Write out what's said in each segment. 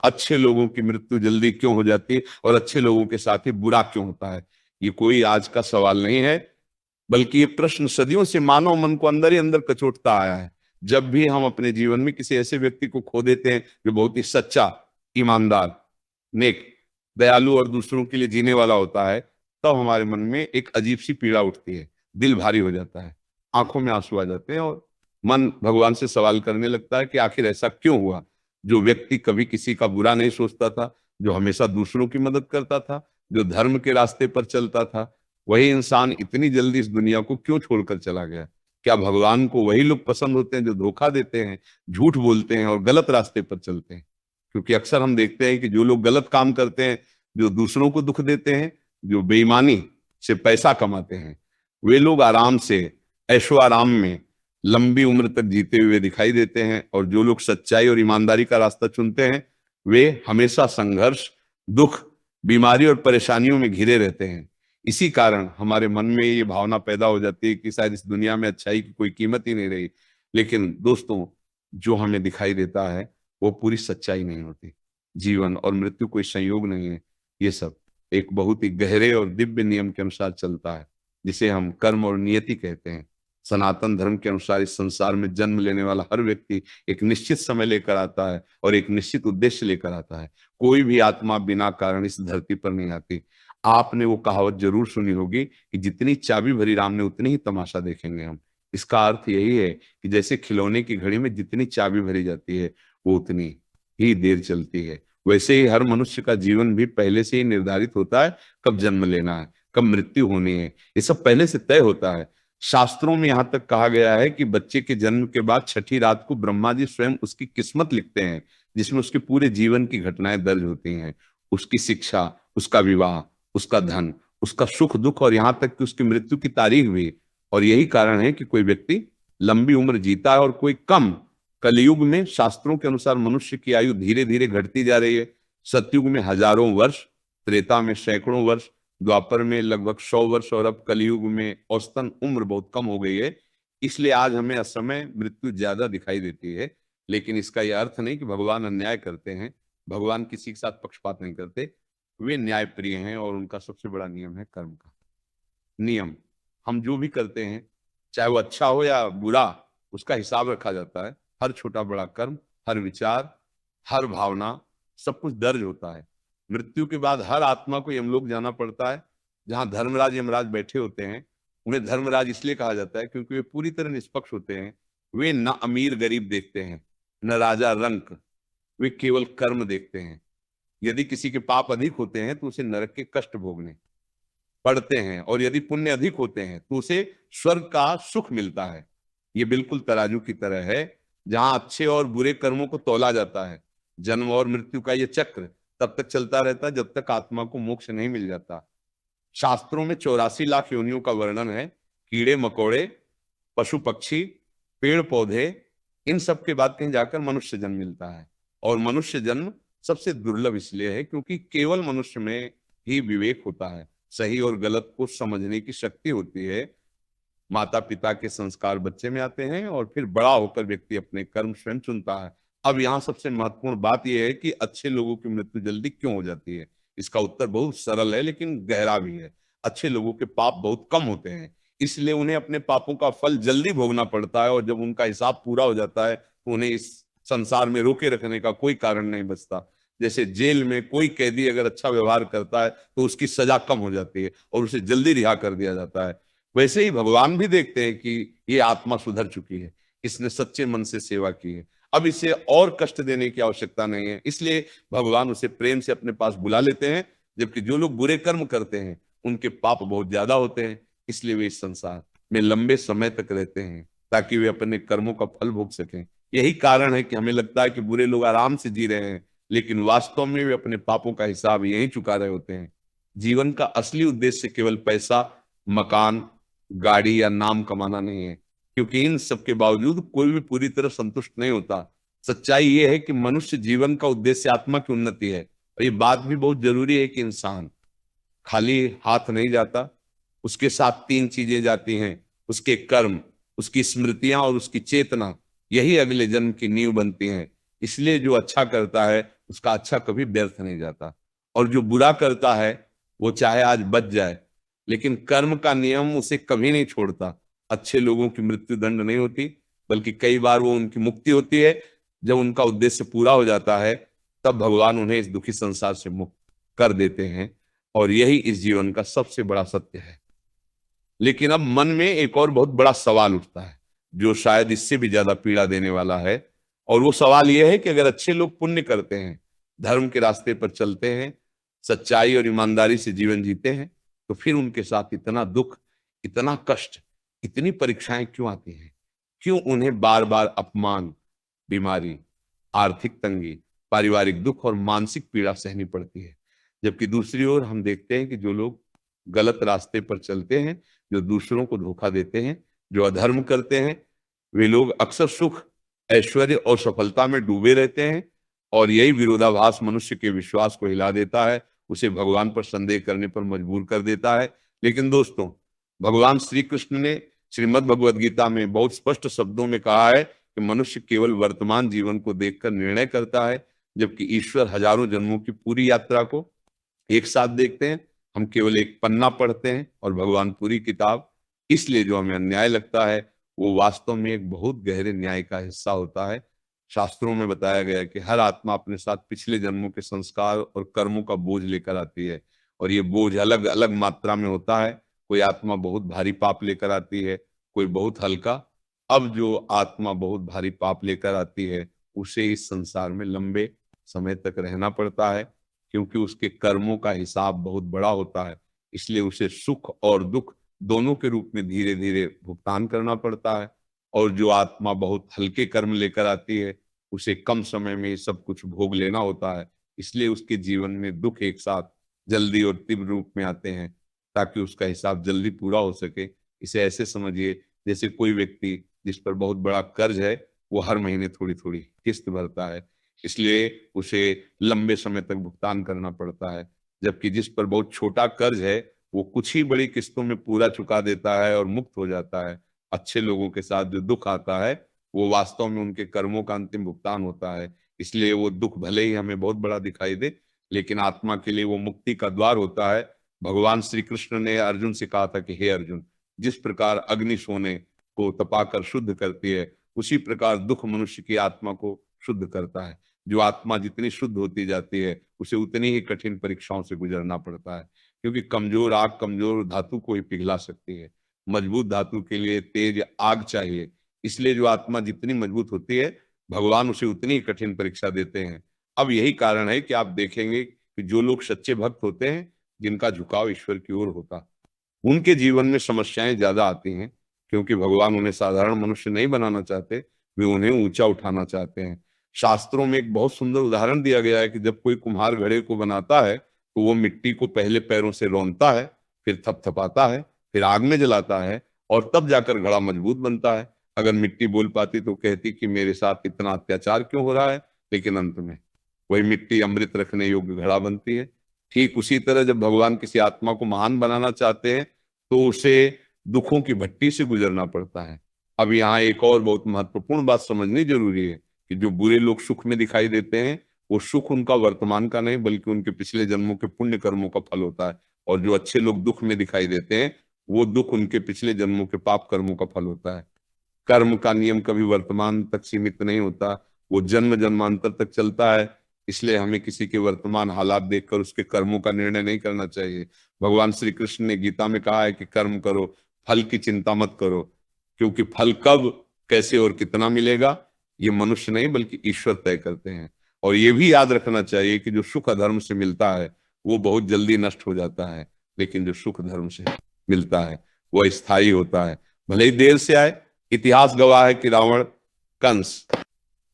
अच्छे लोगों की मृत्यु जल्दी क्यों हो जाती है और अच्छे लोगों के साथ ही बुरा क्यों होता है। ये कोई आज का सवाल नहीं है, बल्कि ये प्रश्न सदियों से मानव मन को अंदर ही अंदर कचोटता आया है। जब भी हम अपने जीवन में किसी ऐसे व्यक्ति को खो देते हैं जो बहुत ही सच्चा, ईमानदार, नेक, दयालु और दूसरों के लिए जीने वाला होता है, तब हमारे मन में एक अजीब सी पीड़ा उठती है, दिल भारी हो जाता है, आंखों में आंसू आ जाते हैं और मन भगवान से सवाल करने लगता है कि आखिर ऐसा क्यों हुआ। जो व्यक्ति कभी किसी का बुरा नहीं सोचता था, जो हमेशा दूसरों की मदद करता था, जो धर्म के रास्ते पर चलता था, वही इंसान इतनी जल्दी इस दुनिया को क्यों छोड़कर चला गया। क्या भगवान को वही लोग पसंद होते हैं जो धोखा देते हैं, झूठ बोलते हैं और गलत रास्ते पर चलते हैं? क्योंकि अक्सर हम देखते हैं कि जो लोग गलत काम करते हैं, जो दूसरों को दुख देते हैं, जो बेईमानी से पैसा कमाते हैं, वे लोग आराम से, ऐशो आराम में लंबी उम्र तक जीते हुए दिखाई देते हैं, और जो लोग सच्चाई और ईमानदारी का रास्ता चुनते हैं, वे हमेशा संघर्ष, दुख, बीमारी और परेशानियों में घिरे रहते हैं। इसी कारण हमारे मन में ये भावना पैदा हो जाती है कि शायद इस दुनिया में अच्छाई की कोई कीमत ही नहीं रही। लेकिन दोस्तों, जो हमें दिखाई देता है वो पूरी सच्चाई नहीं होती। जीवन और मृत्यु कोई संयोग नहीं है। ये सब एक बहुत ही गहरे और दिव्य नियम के अनुसार चलता है, जिसे हम कर्म और नियति कहते हैं। सनातन धर्म के अनुसार इस संसार में जन्म लेने वाला हर व्यक्ति एक निश्चित समय लेकर आता है और एक निश्चित उद्देश्य लेकर आता है। कोई भी आत्मा बिना कारण इस धरती पर नहीं आती। आपने वो कहावत जरूर सुनी होगी कि जितनी चाबी भरी राम ने उतनी ही तमाशा देखेंगे हम। इसका अर्थ यही है कि जैसे खिलौने की घड़ी में जितनी चाबी भरी जाती है वो उतनी ही देर चलती है, वैसे ही हर मनुष्य का जीवन भी पहले से ही निर्धारित होता है। कब जन्म लेना है, कब मृत्यु होनी है, ये सब पहले से तय होता है। शास्त्रों में यहाँ तक कहा गया है कि बच्चे के जन्म के बाद छठी रात को ब्रह्मा जी स्वयं उसकी किस्मत लिखते हैं, जिसमें उसके पूरे जीवन की घटनाएं दर्ज होती हैं। उसकी शिक्षा, उसका विवाह, उसका धन, उसका सुख दुख और यहाँ तक कि उसकी मृत्यु की तारीख भी। और यही कारण है कि कोई व्यक्ति लंबी उम्र जीता है और कोई कम। कलयुग में शास्त्रों के अनुसार मनुष्य की आयु धीरे धीरे घटती जा रही है। सतयुग में हजारों वर्ष, त्रेता में सैकड़ों वर्ष, द्वापर में लगभग 100 वर्ष और अब कलयुग में औसतन उम्र बहुत कम हो गई है। इसलिए आज हमें असमय मृत्यु ज्यादा दिखाई देती है। लेकिन इसका यह अर्थ नहीं कि भगवान अन्याय करते हैं। भगवान किसी के साथ पक्षपात नहीं करते। वे न्याय प्रिय हैं और उनका सबसे बड़ा नियम है कर्म का नियम। हम जो भी करते हैं, चाहे वो अच्छा हो या बुरा, उसका हिसाब रखा जाता है। हर छोटा बड़ा कर्म, हर विचार, हर भावना, सब कुछ दर्ज होता है। मृत्यु के बाद हर आत्मा को यमलोक जाना पड़ता है, जहां धर्मराज यमराज बैठे होते हैं। उन्हें धर्मराज इसलिए कहा जाता है क्योंकि वे पूरी तरह निष्पक्ष होते हैं। वे न अमीर गरीब देखते हैं, न राजा रंक, वे केवल कर्म देखते हैं। यदि किसी के पाप अधिक होते हैं तो उसे नरक के कष्ट भोगने पड़ते हैं, और यदि पुण्य अधिक होते हैं तो उसे स्वर्ग का सुख मिलता है। ये बिल्कुल तराजू की तरह है, जहां अच्छे और बुरे कर्मों को तौला जाता है। जन्म और मृत्यु का ये चक्र तब तक चलता रहता है जब तक आत्मा को मोक्ष नहीं मिल जाता। शास्त्रों में 84 लाख योनियों का वर्णन है। कीड़े मकोड़े, पशु पक्षी, पेड़ पौधे, इन सब के बाद कहीं जाकर मनुष्य जन्म मिलता है। और मनुष्य जन्म सबसे दुर्लभ इसलिए है क्योंकि केवल मनुष्य में ही विवेक होता है, सही और गलत को समझने की शक्ति होती है। माता पिता के संस्कार बच्चे में आते हैं और फिर बड़ा होकर व्यक्ति अपने कर्म स्वयं चुनता है। अब यहाँ सबसे महत्वपूर्ण बात यह है कि अच्छे लोगों की मृत्यु जल्दी क्यों हो जाती है। इसका उत्तर बहुत सरल है लेकिन गहरा भी है। अच्छे लोगों के पाप बहुत कम होते हैं, इसलिए उन्हें अपने पापों का फल जल्दी भोगना पड़ता है, और जब उनका हिसाब पूरा हो जाता है तो उन्हें इस संसार में रोके रखने का कोई कारण नहीं बचता। जैसे जेल में कोई कैदी अगर अच्छा व्यवहार करता है तो उसकी सजा कम हो जाती है और उसे जल्दी रिहा कर दिया जाता है। वैसे ही भगवान भी देखते हैं कि ये आत्मा सुधर चुकी है, इसने सच्चे मन से सेवा की है, अब इसे और कष्ट देने की आवश्यकता नहीं है। इसलिए भगवान उसे प्रेम से अपने पास बुला लेते हैं। जबकि जो लोग बुरे कर्म करते हैं उनके पाप बहुत ज्यादा होते हैं, इसलिए वे इस संसार में लंबे समय तक रहते हैं ताकि वे अपने कर्मों का फल भोग सकें। यही कारण है कि हमें लगता है कि बुरे लोग आराम से जी रहे हैं, लेकिन वास्तव में वे अपने पापों का हिसाब यहीं चुका रहे होते हैं। जीवन का असली उद्देश्य केवल पैसा, मकान, गाड़ी या नाम कमाना नहीं है, क्योंकि इन सब के बावजूद कोई भी पूरी तरह संतुष्ट नहीं होता। सच्चाई ये है कि मनुष्य जीवन का उद्देश्य आत्मा की उन्नति है। और ये बात भी बहुत जरूरी है कि इंसान खाली हाथ नहीं जाता, उसके साथ तीन चीजें जाती हैं: उसके कर्म, उसकी स्मृतियां और उसकी चेतना। यही अगले जन्म की नींव बनती हैं। इसलिए जो अच्छा करता है उसका अच्छा कभी व्यर्थ नहीं जाता। और जो बुरा करता है वो चाहे आज बच जाए, लेकिन कर्म का नियम उसे कभी नहीं छोड़ता। अच्छे लोगों की मृत्यु दंड नहीं होती, बल्कि कई बार वो उनकी मुक्ति होती है। जब उनका उद्देश्य पूरा हो जाता है तब भगवान उन्हें इस दुखी संसार से मुक्त कर देते हैं। और यही इस जीवन का सबसे बड़ा सत्य है। लेकिन अब मन में एक और बहुत बड़ा सवाल उठता है, जो शायद इससे भी ज्यादा पीड़ा देने वाला है। और वो सवाल यह है कि अगर अच्छे लोग पुण्य करते हैं, धर्म के रास्ते पर चलते हैं, सच्चाई और ईमानदारी से जीवन जीते हैं, तो फिर उनके साथ इतना दुख, इतना कष्ट, इतनी परीक्षाएं क्यों आती हैं? क्यों उन्हें बार बार अपमान, बीमारी, आर्थिक तंगी, पारिवारिक दुख और मानसिक पीड़ा सहनी पड़ती है? जबकि दूसरी ओर हम देखते हैं कि जो लोग गलत रास्ते पर चलते हैं, जो दूसरों को धोखा देते हैं, जो अधर्म करते हैं, वे लोग अक्सर सुख, ऐश्वर्य और सफलता में डूबे रहते हैं। और यही विरोधाभास मनुष्य के विश्वास को हिला देता है, उसे भगवान पर संदेह करने पर मजबूर कर देता है। लेकिन दोस्तों, भगवान श्री कृष्ण ने श्रीमद् भगवद गीता में बहुत स्पष्ट शब्दों में कहा है कि मनुष्य केवल वर्तमान जीवन को देखकर निर्णय करता है, जबकि ईश्वर हजारों जन्मों की पूरी यात्रा को एक साथ देखते हैं। हम केवल एक पन्ना पढ़ते हैं और भगवान पूरी किताब। इसलिए जो हमें अन्याय लगता है वो वास्तव में एक बहुत गहरे न्याय का हिस्सा होता है। शास्त्रों में बताया गया है कि हर आत्मा अपने साथ पिछले जन्मों के संस्कार और कर्मों का बोझ लेकर आती है, और ये बोझ अलग अलग मात्रा में होता है। कोई आत्मा बहुत भारी पाप लेकर आती है, कोई बहुत हल्का। अब जो आत्मा बहुत भारी पाप लेकर आती है उसे इस संसार में लंबे समय तक रहना पड़ता है, क्योंकि उसके कर्मों का हिसाब बहुत बड़ा होता है। इसलिए उसे सुख और दुख दोनों के रूप में धीरे धीरे भुगतान करना पड़ता है। और जो आत्मा बहुत हल्के कर्म लेकर आती है उसे कम समय में ये सब कुछ भोग लेना होता है। इसलिए उसके जीवन में दुख एक साथ जल्दी और तीव्र रूप में आते हैं, ताकि उसका हिसाब जल्दी पूरा हो सके। इसे ऐसे समझिए जैसे कोई व्यक्ति जिस पर बहुत बड़ा कर्ज है, वो हर महीने थोड़ी थोड़ी किस्त भरता है, इसलिए उसे लंबे समय तक भुगतान करना पड़ता है। जबकि जिस पर बहुत छोटा कर्ज है वो कुछ ही बड़ी किस्तों में पूरा चुका देता है और मुक्त हो जाता है। अच्छे लोगों के साथ जो दुख आता है वो वास्तव में उनके कर्मों का अंतिम भुगतान होता है। इसलिए वो दुख भले ही हमें बहुत बड़ा दिखाई दे, लेकिन आत्मा के लिए वो मुक्ति का द्वार होता है। भगवान श्री कृष्ण ने अर्जुन से कहा था कि हे अर्जुन, जिस प्रकार अग्नि सोने को तपाकर शुद्ध करती है, उसी प्रकार दुख मनुष्य की आत्मा को शुद्ध करता है। जो आत्मा जितनी शुद्ध होती जाती है उसे उतनी ही कठिन परीक्षाओं से गुजरना पड़ता है, क्योंकि कमजोर आग कमजोर धातु को ही पिघला सकती है। मजबूत धातु के लिए तेज आग चाहिए। इसलिए जो आत्मा जितनी मजबूत होती है भगवान उसे उतनी ही कठिन परीक्षा देते हैं। अब यही कारण है कि आप देखेंगे कि जो लोग सच्चे भक्त होते हैं, जिनका झुकाव ईश्वर की ओर होता, उनके जीवन में समस्याएं ज्यादा आती हैं, क्योंकि भगवान उन्हें साधारण मनुष्य नहीं बनाना चाहते, वे उन्हें ऊंचा उठाना चाहते हैं। शास्त्रों में एक बहुत सुंदर उदाहरण दिया गया है कि जब कोई कुम्हार घड़े को बनाता है तो वो मिट्टी को पहले पैरों से रौंदता है, फिर थपथपाता है, फिर आग में जलाता है, और तब जाकर घड़ा मजबूत बनता है। अगर मिट्टी बोल पाती तो कहती कि मेरे साथ इतना अत्याचार क्यों हो रहा है, लेकिन अंत में वही मिट्टी अमृत रखने योग्य घड़ा बनती है। ठीक उसी तरह जब भगवान किसी आत्मा को महान बनाना चाहते हैं तो उसे दुखों की भट्टी से गुजरना पड़ता है। अब यहाँ एक और बहुत महत्वपूर्ण बात समझनी जरूरी है कि जो बुरे लोग सुख में दिखाई देते हैं वो सुख उनका वर्तमान का नहीं बल्कि उनके पिछले जन्मों के पुण्य कर्मों का फल होता है। और जो अच्छे लोग दुख में दिखाई देते हैं वो दुख उनके पिछले जन्मों के पाप कर्मों का फल होता है। कर्म का नियम कभी वर्तमान तक सीमित नहीं होता, वो जन्म जन्मांतर तक चलता है। इसलिए हमें किसी के वर्तमान हालात देखकर उसके कर्मों का निर्णय नहीं करना चाहिए। भगवान श्री कृष्ण ने गीता में कहा है कि कर्म करो, फल की चिंता मत करो, क्योंकि फल कब, कैसे और कितना मिलेगा ये मनुष्य नहीं बल्कि ईश्वर तय करते हैं। और ये भी याद रखना चाहिए कि जो सुख अधर्म से मिलता है वो बहुत जल्दी नष्ट हो जाता है, लेकिन जो सुख धर्म से मिलता है वह स्थायी होता है, भले ही देर से आए। इतिहास गवाह है कि रावण, कंस,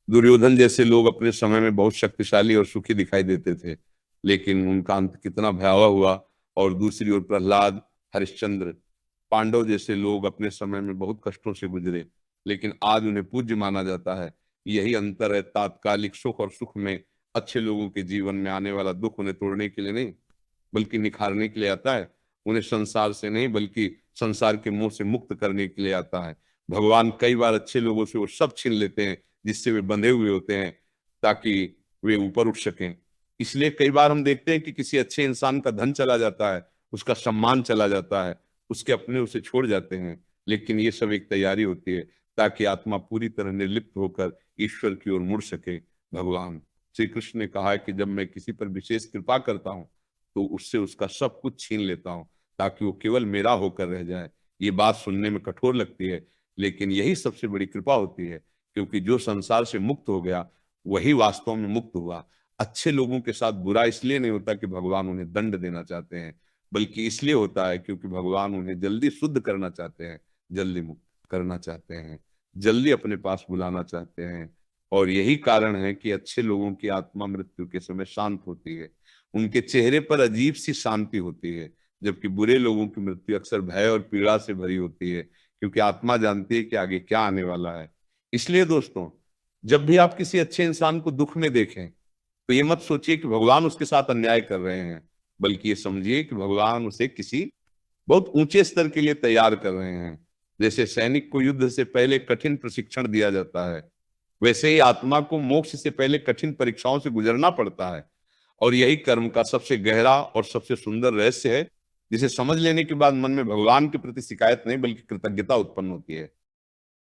दुर्योधन जैसे लोग अपने समय में बहुत शक्तिशाली और सुखी दिखाई देते थे, लेकिन उनका अंत कितना भयावह हुआ। और दूसरी ओर प्रहलाद, हरिश्चंद्र, पांडव जैसे लोग अपने समय में बहुत कष्टों से गुजरे, लेकिन आज उन्हें पूज्य माना जाता है। यही अंतर है, तात्कालिक सुख और सुख में अच्छे लोगों के जीवन में आने वाला दुख उन्हें तोड़ने के लिए नहीं बल्कि निखारने के लिए आता है। उन्हें संसार से नहीं बल्कि संसार के मोह से मुक्त करने के लिए आता है। भगवान कई बार अच्छे लोगों से वो सब छीन लेते हैं जिससे वे बंधे हुए होते हैं, ताकि वे ऊपर उठ सकें। इसलिए कई बार हम देखते हैं कि किसी अच्छे इंसान का धन चला जाता है, उसका सम्मान चला जाता है, उसके अपने उसे छोड़ जाते हैं, लेकिन ये सब एक तैयारी होती है ताकि आत्मा पूरी तरह निर्लिप्त होकर ईश्वर की ओर मुड़ सके। भगवान श्री कृष्ण ने कहा है कि जब मैं किसी पर विशेष कृपा करता हूँ तो उससे उसका सब कुछ छीन लेता हूँ ताकि वो केवल मेरा होकर रह जाए। ये बात सुनने में कठोर लगती है, लेकिन यही सबसे बड़ी कृपा होती है, क्योंकि जो संसार से मुक्त हो गया वही वास्तव में मुक्त हुआ। अच्छे लोगों के साथ बुरा इसलिए नहीं होता कि भगवान उन्हें दंड देना चाहते हैं, बल्कि इसलिए होता है क्योंकि भगवान उन्हें जल्दी शुद्ध करना चाहते हैं, जल्दी मुक्त करना चाहते हैं, जल्दी अपने पास बुलाना चाहते हैं। और यही कारण है कि अच्छे लोगों की आत्मा मृत्यु के समय शांत होती है, उनके चेहरे पर अजीब सी शांति होती है, जबकि बुरे लोगों की मृत्यु अक्सर भय और पीड़ा से भरी होती है, क्योंकि आत्मा जानती है कि आगे क्या आने वाला है। इसलिए दोस्तों, जब भी आप किसी अच्छे इंसान को दुख में देखें तो ये मत सोचिए कि भगवान उसके साथ अन्याय कर रहे हैं, बल्कि ये समझिए कि भगवान उसे किसी बहुत ऊंचे स्तर के लिए तैयार कर रहे हैं। जैसे सैनिक को युद्ध से पहले कठिन प्रशिक्षण दिया जाता है, वैसे ही आत्मा को मोक्ष से पहले कठिन परीक्षाओं से गुजरना पड़ता है। और यही कर्म का सबसे गहरा और सबसे सुंदर रहस्य है, जिसे समझ लेने के बाद मन में भगवान के प्रति शिकायत नहीं बल्कि कृतज्ञता उत्पन्न होती है।